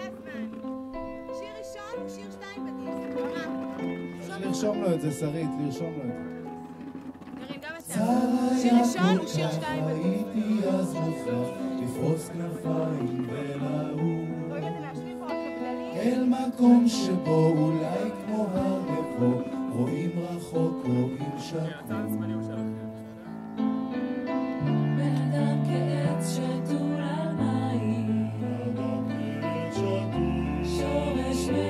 שיר ראשון הוא שיר 2 בדיסק. לרשום לו את זה, שרית, לרשום לו את זה. נרים גם אתה. שיר ראשון הוא שיר 2 בדיסק. הייתי אז מוכרח לפרוס כנפיים ולעוף אל מקום שבו אולי כמו הר נבו רואים רחוק, רואים שקוף. בן אדם כעץ שתול על מים, שורש מבקש.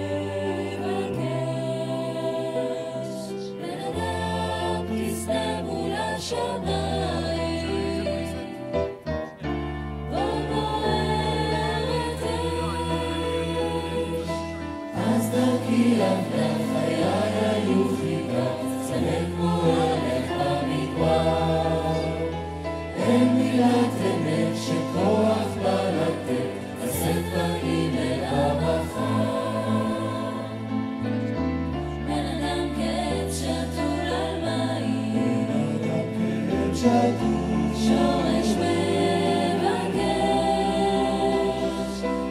בן אדם כסנה מול השמיים, בו בוערת אש. אז דרכי עבדה, חיי היו חידה, צמא כמו הלך במדבר. אין מילת אמת שכוח בא לתת, לשאת פנים אל המחר. בן אדם כעץ שתול על מים, שורש מבקש.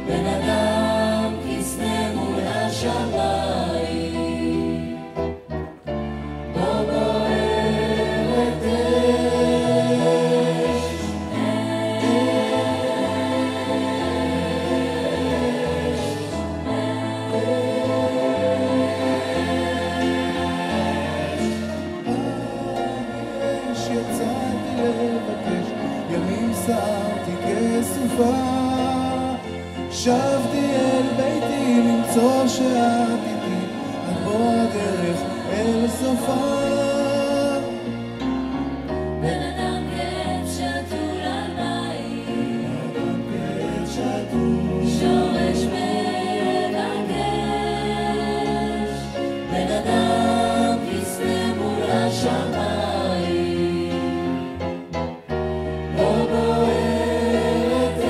בן אדם כסנה מול השמיים, בו בוערת אש. שיצאתי לבקש, ימים סערתי כסופה, שבתי אל ביתי למצוא שאת איתי, עד בוא הדרך אל סופה. בן אדם כעץ שתול על מים, שורש מבקש. בן אדם כסנה מול השמיים, בו בוערת אש.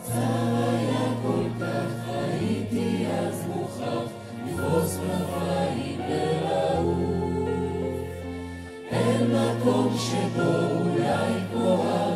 צר היה כל כך, הייתי אז מוכרח לפרוס כנפיים ולעוף אל מקום שבו אולי כמו הר